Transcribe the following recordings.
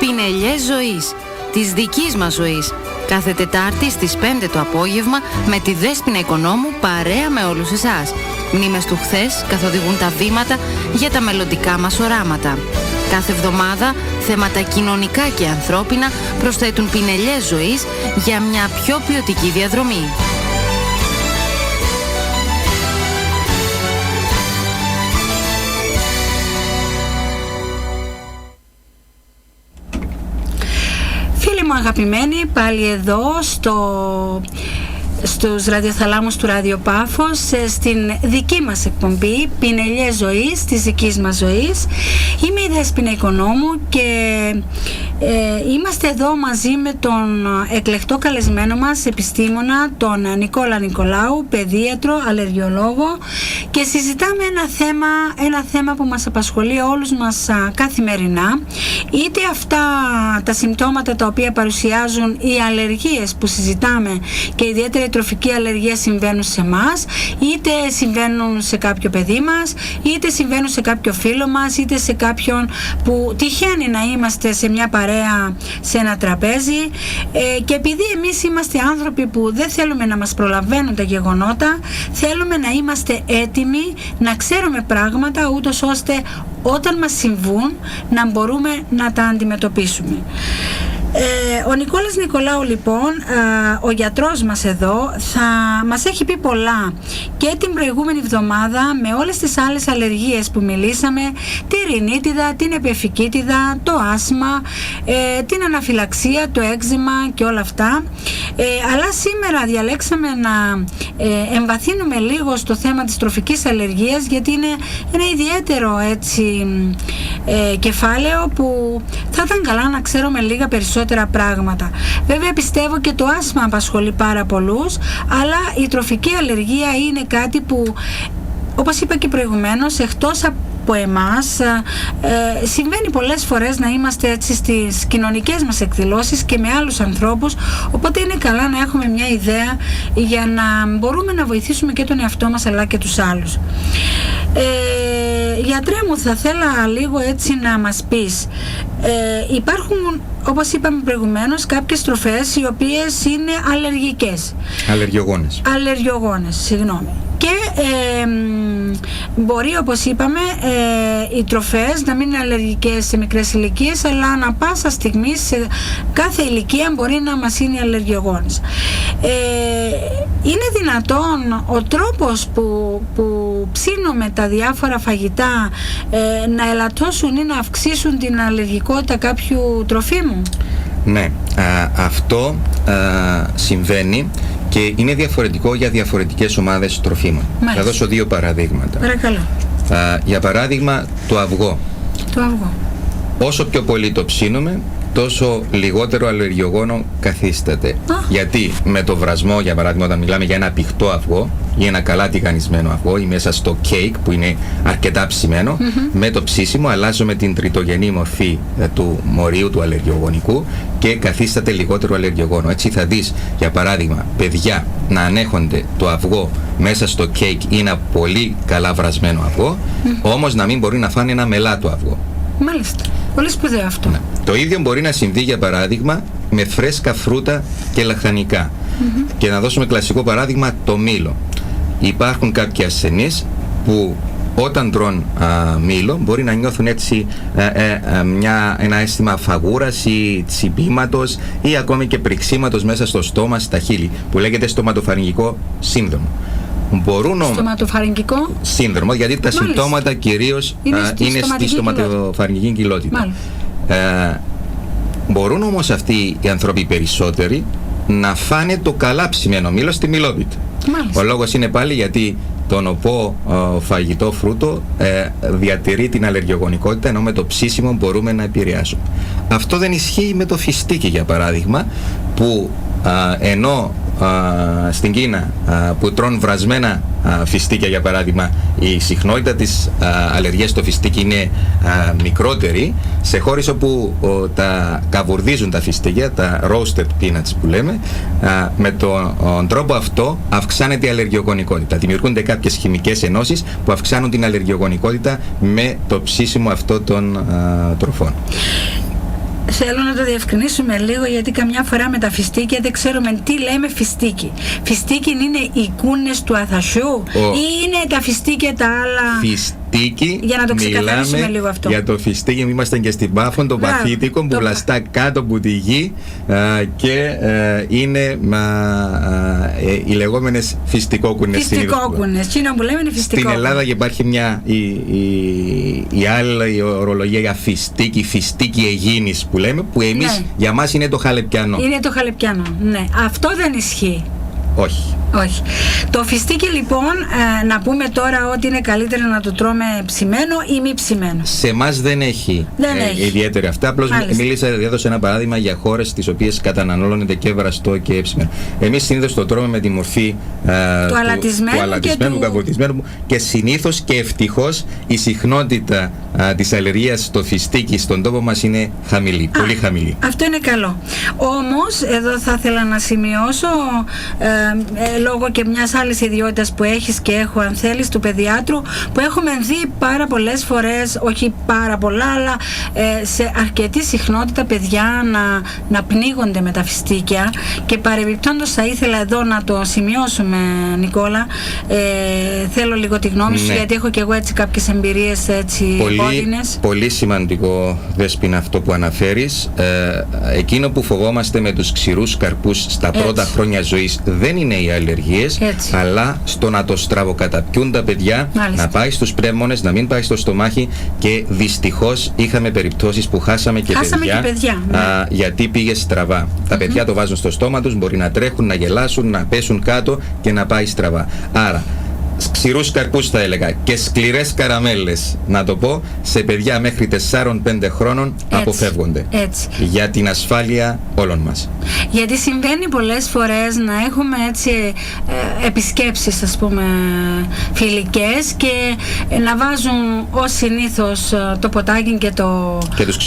Πινελιές ζωής, της δικής μας ζωής. Κάθε Τετάρτη στις 5 το απόγευμα με τη Δέσποινα Οικονόμου, παρέα με όλους εσάς. Μνήμες του χθες καθοδηγούν τα βήματα για τα μελλοντικά μας οράματα. Κάθε εβδομάδα θέματα κοινωνικά και ανθρώπινα προσθέτουν πινελιές ζωής για μια πιο ποιοτική διαδρομή. Φίλοι μου αγαπημένοι, πάλι εδώ στους ραδιοθαλάμους του Ράδιο Πάφος, στην δική μας εκπομπή Πινελιές ζωής, της δικής μας ζωής. Είμαι η Δέσποινα Οικονόμου και είμαστε εδώ μαζί με τον εκλεκτό καλεσμένο μας επιστήμονα, τον Νικόλα Νικολάου, παιδίατρο, αλλεργιολόγο, και συζητάμε ένα θέμα που μας απασχολεί όλους μας καθημερινά, είτε αυτά τα συμπτώματα τα οποία παρουσιάζουν οι αλλεργίες που συζητάμε, και ιδιαίτερα η τροφική αλλεργία, συμβαίνουν σε εμάς, είτε συμβαίνουν σε κάποιο παιδί μας, είτε συμβαίνουν σε κάποιο φίλο μας, είτε σε κάποιον που τυχαίνει να είμαστε σε μια παρέα, σε ένα τραπέζι, και επειδή εμείς είμαστε άνθρωποι που δεν θέλουμε να μας προλαβαίνουν τα γεγονότα, θέλουμε να είμαστε έτοιμοι, να ξέρουμε πράγματα, ούτως ώστε όταν μας συμβούν να μπορούμε να τα αντιμετωπίσουμε. Ο Νικόλας Νικολάου λοιπόν, ο γιατρός μας εδώ, θα μας έχει πει πολλά και την προηγούμενη εβδομάδα με όλες τις άλλες αλλεργίες που μιλήσαμε, τη ρινίτιδα, την επεφικίτιδα, το άσμα, την αναφυλαξία, το έκζημα και όλα αυτά, αλλά σήμερα διαλέξαμε να εμβαθύνουμε λίγο στο θέμα της τροφικής αλλεργίας, γιατί είναι ένα ιδιαίτερο έτσι κεφάλαιο που θα ήταν καλά να ξέρουμε λίγα περισσότερα πράγματα. Βέβαια πιστεύω και το άσμα απασχολεί πάρα πολλούς, αλλά η τροφική αλλεργία είναι κάτι που, όπως είπα και προηγουμένως, εκτός από εμάς συμβαίνει πολλές φορές να είμαστε έτσι στις κοινωνικές μας εκδηλώσεις και με άλλους ανθρώπους, οπότε είναι καλά να έχουμε μια ιδέα για να μπορούμε να βοηθήσουμε και τον εαυτό μας αλλά και τους άλλους. Γιατρέ μου, θα θέλα λίγο έτσι να μας πεις, υπάρχουν, όπως είπαμε προηγουμένως, κάποιες τροφές οι οποίες είναι αλλεργικές. Αλλεργιογόνες, συγγνώμη. Και μπορεί, όπως είπαμε, οι τροφές να μην είναι αλλεργικές σε μικρές ηλικίες, αλλά ανα πάσα στιγμή, σε κάθε ηλικία μπορεί να μας είναι αλλεργιογόνες. Είναι δυνατόν ο τρόπος που ψήνουμε τα διάφορα φαγητά να ελαττώσουν ή να αυξήσουν την αλλεργικότητα κάποιου τροφίμου? Ναι, αυτό συμβαίνει και είναι διαφορετικό για διαφορετικές ομάδες τροφίμων. Μάλιστα. Θα δώσω δύο παραδείγματα. Παρακαλώ. Για παράδειγμα, το αυγό. Το αυγό. Όσο πιο πολύ το ψήνουμε, τόσο λιγότερο αλλεργιογόνο καθίσταται. Γιατί με το βρασμό, για παράδειγμα, όταν μιλάμε για ένα πηχτό αυγό ή ένα καλά τηγανισμένο αυγό ή μέσα στο κέικ που είναι αρκετά ψημένο, με το ψήσιμο αλλάζουμε την τριτογενή μορφή του μορίου, του αλλεργιογονικού, και καθίσταται λιγότερο αλλεργιογόνο. Έτσι θα δεις, για παράδειγμα, παιδιά να ανέχονται το αυγό μέσα στο κέικ ή ένα πολύ καλά βρασμένο αυγό, όμως να μην μπορεί να φάνε ένα μελάτο αυγό. Μάλιστα. Πολύ σπουδαίο αυτό. Ναι. Το ίδιο μπορεί να συμβεί, για παράδειγμα, με φρέσκα φρούτα και λαχανικά. Και να δώσουμε κλασικό παράδειγμα, το μήλο. Υπάρχουν κάποιοι ασθενείς που όταν τρώνε μήλο μπορεί να νιώθουν έτσι ένα αίσθημα φαγούρας ή τσιμπήματος ή ακόμη και πριξίματος μέσα στο στόμα, στα χείλη, που λέγεται στοματοφαρυγγικό σύνδρομο. Στοματοφαρυγγικό σύνδρομο, γιατί τα συμπτώματα κυρίως είναι στη στοματοφαρυγγική κοιλότητα. Μπορούν όμως αυτοί οι άνθρωποι περισσότεροι να φάνε το καλά ψημένο μήλο στη μιλόπιτα. Ο λόγος είναι πάλι γιατί το νοπό φαγητό φρούτο διατηρεί την αλλεργιογονικότητα, ενώ με το ψήσιμο μπορούμε να επηρεάσουμε. Αυτό δεν ισχύει με το φιστίκι, για παράδειγμα, που ενώ στην Κίνα που τρώνε βρασμένα φιστίκια, για παράδειγμα, η συχνότητα της αλλεργίας στο φιστίκι είναι μικρότερη. Σε χώρες όπου τα καβουρδίζουν τα φιστίκια, τα roasted peanuts που λέμε, με τον τρόπο αυτό αυξάνεται η αλλεργιογονικότητα. Δημιουργούνται κάποιες χημικές ενώσεις που αυξάνουν την αλλεργιογονικότητα με το ψήσιμο αυτό των τροφών. Θέλω να το διευκρινίσουμε λίγο, γιατί καμιά φορά με τα φιστίκια δεν ξέρουμε τι λέμε φιστίκι. Φιστίκι είναι οι κούνες του Αθασιού ή είναι τα φιστίκια τα άλλα? Φιστίκι, για να το ξεκαθαρίσουμε λίγο αυτό. Για το φιστίκι, ήμασταν και στην Πάφο, το παθήτικο που βλαστά κάτω από τη γη και είναι οι λεγόμενες φιστικόκουνες. Φιστικόκουνες, εκείνο που λέμε είναι φιστικόκουνες. Στην Ελλάδα υπάρχει η άλλη ορολογία για φιστίκι εγίνης που λέμε, που εμείς, για μας είναι το χαλεπιανό. Είναι το χαλεπιανό, ναι. Αυτό δεν ισχύει. Όχι. Όχι. Το φιστίκι λοιπόν, να πούμε τώρα ότι είναι καλύτερο να το τρώμε ψημένο ή μη ψημένο. Σε εμάς δεν έχει ιδιαίτερη αυτά. Απλώς έδωσα ένα παράδειγμα για χώρες τις οποίες καταναλώνεται και βραστό και ψημένο. Εμείς συνήθως το τρώμε με τη μορφή του αλατισμένου, καβουρτισμένου, και συνήθως και ευτυχώς η συχνότητα της αλλεργίας στο φιστίκι στον τόπο μας είναι χαμηλή, πολύ χαμηλή. Αυτό είναι καλό. Όμως εδώ θα ήθελα να σημειώσω, λόγω και μιας άλλης ιδιότητας που έχεις και έχω, αν θέλεις, του παιδιάτρου, που έχουμε δει πάρα πολλές φορές, όχι πάρα πολλά, αλλά σε αρκετή συχνότητα παιδιά να πνίγονται με τα φιστίκια, και παρεμπιπτόντως θα ήθελα εδώ να το σημειώσουμε, Νικόλα, θέλω λίγο τη γνώμη σου, γιατί έχω και εγώ έτσι κάποιες εμπειρίες έτσι όδινες. Πολύ σημαντικό, Δέσποινα, αυτό που αναφέρεις. Εκείνο που φοβόμαστε με τους ξηρούς καρπούς στα πρώτα χρόνια ζωής δεν είναι οι αλλεργίες, αλλά στο να το στραβοκαταπιούν τα παιδιά, να πάει στους πνεύμονες, να μην πάει στο στομάχι, και δυστυχώς είχαμε περιπτώσεις που χάσαμε και παιδιά, γιατί πήγε στραβά. Τα παιδιά το βάζουν στο στόμα τους, μπορεί να τρέχουν, να γελάσουν, να πέσουν κάτω και να πάει στραβά. Άρα ξηρούς καρπούς θα έλεγα και σκληρές καραμέλες, να το πω, σε παιδιά μέχρι 4-5 χρόνων αποφεύγονται. Για την ασφάλεια όλων μας. Γιατί συμβαίνει πολλές φορές να έχουμε έτσι επισκέψεις, ας πούμε, φιλικές, και να βάζουν ως συνήθως το ποτάκι και τους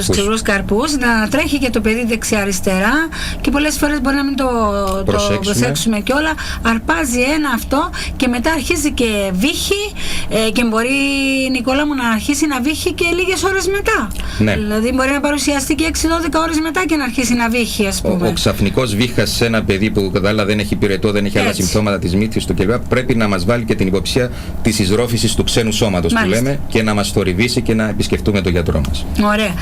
ξηρούς καρπούς, να τρέχει και το παιδί δεξιά-αριστερά, και πολλές φορές μπορεί να μην το προσέξουμε και όλα, αρπάζει ένα αυτό και μετά αρχίζει και βύχει, και μπορεί, Νικόλα μου, να αρχίσει να βύχει και λίγες ώρες μετά. Ναι. Δηλαδή μπορεί να παρουσιαστεί και 6-12 ώρες μετά και να αρχίσει να βύχει, ας πούμε. Ο ξαφνικός βύχας σε ένα παιδί που κατά άλλα δεν έχει πυρετό, δεν έχει άλλα συμπτώματα της μύτης του κλπ. Πρέπει να μας βάλει και την υποψία της εισρόφησης του ξένου σώματος, που λέμε, και να μας θορυβήσει και να επισκεφτούμε τον γιατρό μας. Ωραία.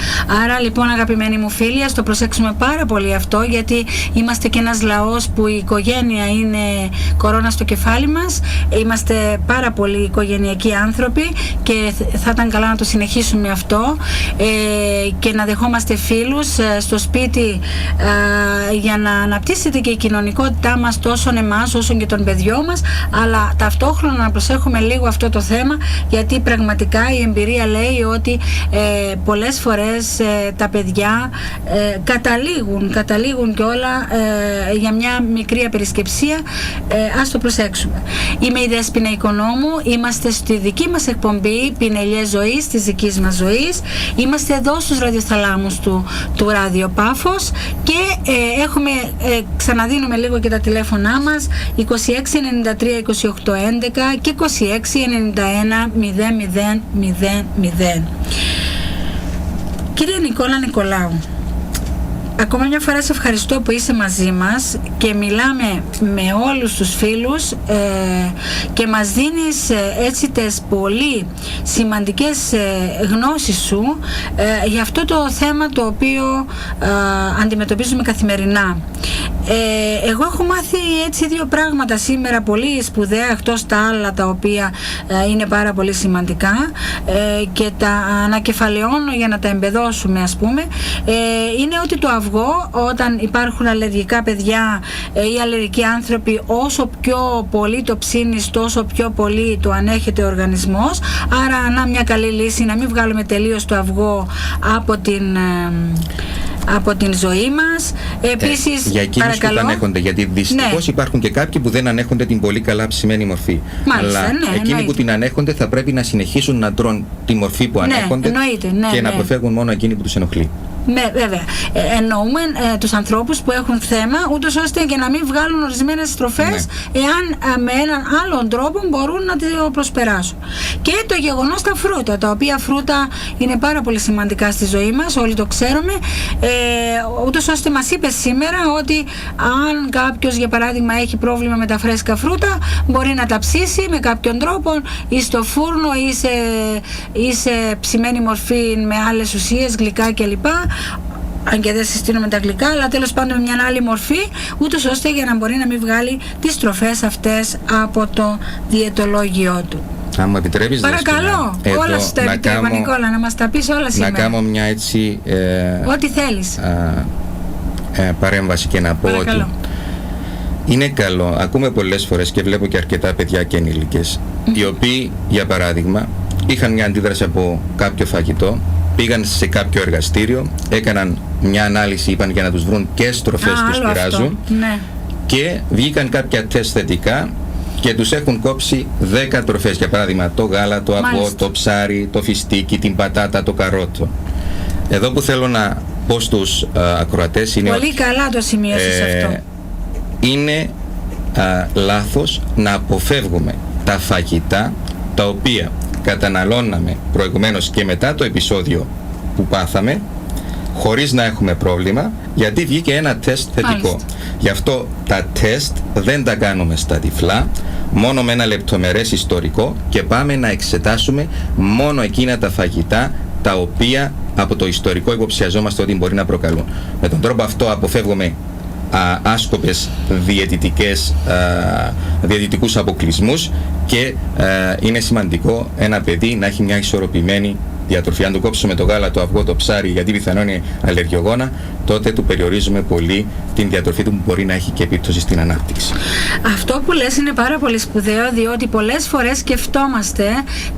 Άρα λοιπόν, αγαπημένοι μου φίλοι, ας το προσέξουμε πάρα πολύ αυτό, γιατί είμαστε και ένας λαός που η οικογένεια είναι κορώνα στο κεφάλι μας. Είμαστε πάρα πολλοί οικογενειακοί άνθρωποι και θα ήταν καλά να το συνεχίσουμε αυτό, και να δεχόμαστε φίλους στο σπίτι, για να αναπτύσσεται και η κοινωνικότητά μας, τόσο εμάς όσο και των παιδιών μας, αλλά ταυτόχρονα να προσέχουμε λίγο αυτό το θέμα, γιατί πραγματικά η εμπειρία λέει ότι πολλές φορές τα παιδιά καταλήγουν και όλα για μια μικρή απερισκεψία. Ας το προσέξουμε. Είμαι η Δέσποινα Οικονόμου, είμαστε στη δική μας εκπομπή Πινελιές Ζωής, της δικής μας ζωής. Είμαστε εδώ στους ραδιοθαλάμους του Ράδιο Πάφος, και ξαναδίνουμε λίγο και τα τηλέφωνά μας, 2693 2811 και 2691 0000. Κύριε Νικόλα Νικολάου, ακόμα μια φορά σε ευχαριστώ που είσαι μαζί μας και μιλάμε με όλους τους φίλους, και μας δίνεις έτσι τις πολύ σημαντικές γνώσεις σου για αυτό το θέμα το οποίο αντιμετωπίζουμε καθημερινά. Εγώ έχω μάθει έτσι δύο πράγματα σήμερα πολύ σπουδαία, εκτός τα άλλα τα οποία είναι πάρα πολύ σημαντικά, και τα ανακεφαλαιώνω για να τα εμπεδώσουμε, ας πούμε. Είναι ότι το αυγό, όταν υπάρχουν αλλεργικά παιδιά ή αλλεργικοί άνθρωποι, όσο πιο πολύ το ψήνεις, τόσο πιο πολύ το ανέχεται ο οργανισμός. Άρα μια καλή λύση να μην βγάλουμε τελείως το αυγό από την ζωή μας. Επίσης, για εκείνους που τα ανέχονται, γιατί δυστυχώς υπάρχουν και κάποιοι που δεν ανέχονται την πολύ καλά ψημένη μορφή. Μάλιστα, αλλά εκείνοι που την ανέχονται θα πρέπει να συνεχίσουν να τρώνε τη μορφή που ανέχονται, και να αποφεύγουν μόνο εκείνη που τους ενοχλεί. Βέβαια, εννοούμε τους ανθρώπους που έχουν θέμα, ούτως ώστε και να μην βγάλουν ορισμένες τροφές, εάν με έναν άλλον τρόπο μπορούν να το προσπεράσουν. Και το γεγονός τα φρούτα, τα οποία φρούτα είναι πάρα πολύ σημαντικά στη ζωή μας, όλοι το ξέρουμε, ούτως ώστε μας είπε σήμερα ότι αν κάποιος για παράδειγμα έχει πρόβλημα με τα φρέσκα φρούτα, μπορεί να τα ψήσει με κάποιον τρόπο ή στο φούρνο ή σε ψημένη μορφή με άλλες ουσίες, γλυκά κλπ. Αν και δεν συστήνουμε τα γλυκά, αλλά τέλος πάντων με μια άλλη μορφή, ούτως ώστε για να μπορεί να μην βγάλει τις τροφές αυτές από το διαιτολόγιο του. Αν μου επιτρέπεις, παρακαλώ, όλα σου τα επιτρέπω, Νικόλα, να μας τα πεις όλα σήμερα. Να κάνω μια έτσι ό,τι θέλεις παρέμβαση και να πω ότι είναι καλό. Ακούμε πολλές φορές και βλέπω και αρκετά παιδιά και ενήλικες, οι οποίοι, για παράδειγμα, είχαν μια αντίδραση από κάποιο φαγητό, πήγαν σε κάποιο εργαστήριο, έκαναν μια ανάλυση, είπαν για να τους βρουν και στροφές τους πειράζουν, και βγήκαν κάποια τεστ θετικά και τους έχουν κόψει 10 τροφές, για παράδειγμα το γάλα, το αυγό, το ψάρι, το φιστίκι, την πατάτα, το καρότο. Εδώ που θέλω να πω στους ακροατές είναι πολύ καλά το σημείωσες αυτό. Είναι λάθος να αποφεύγουμε τα φαγητά τα οποία καταναλώναμε προηγουμένως και μετά το επεισόδιο που πάθαμε, χωρίς να έχουμε πρόβλημα, γιατί βγήκε ένα τεστ θετικό. Γι' αυτό τα τεστ δεν τα κάνουμε στα τυφλά, μόνο με ένα λεπτομερές ιστορικό, και πάμε να εξετάσουμε μόνο εκείνα τα φαγητά τα οποία από το ιστορικό υποψιαζόμαστε ότι μπορεί να προκαλούν. Με τον τρόπο αυτό αποφεύγουμε άσκοπες διαιτητικούς αποκλεισμούς και είναι σημαντικό ένα παιδί να έχει μια ισορροπημένη διατροφή. Αν του κόψουμε το γάλα, το αυγό, το ψάρι, γιατί πιθανόν είναι αλλεργιογόνα, τότε του περιορίζουμε πολύ την διατροφή του, που μπορεί να έχει και επίπτωση στην ανάπτυξη. Αυτό που λες είναι πάρα πολύ σπουδαίο, διότι πολλές φορές σκεφτόμαστε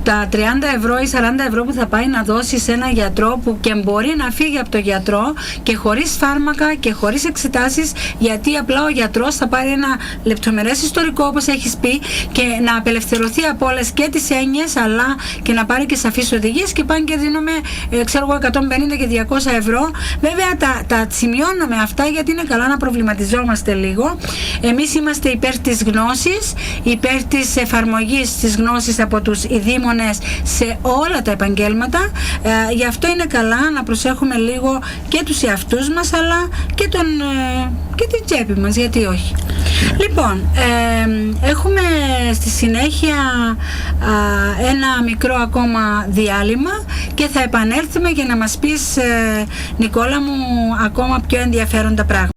τα 30 ευρώ ή 40 ευρώ που θα πάει να δώσει σε ένα γιατρό, που και μπορεί να φύγει από το γιατρό και χωρίς φάρμακα και χωρίς εξετάσεις, γιατί απλά ο γιατρός θα πάρει ένα λεπτομερές ιστορικό, όπως έχεις πει, και να απελευθερωθεί από όλες και τις έννοιες, αλλά και να πάρει και σαφείς οδηγίες, και πάνε και δίνουμε 150 και 200 ευρώ. Βέβαια τα σημειώνουμε αυτά, γιατί είναι καλά να προβληματιζόμαστε λίγο. Εμείς είμαστε υπέρ της γνώσης, υπέρ της εφαρμογής της γνώσης από τους ειδήμονες σε όλα τα επαγγέλματα. Γι' αυτό είναι καλά να προσέχουμε λίγο και τους εαυτούς μας, αλλά και την τσέπη μας, γιατί όχι. Λοιπόν, έχουμε στη συνέχεια ένα μικρό ακόμα διάλειμμα και θα επανέλθουμε για να μας πεις, Νικόλα μου, ακόμα πιο ενδιαφέροντα πράγματα.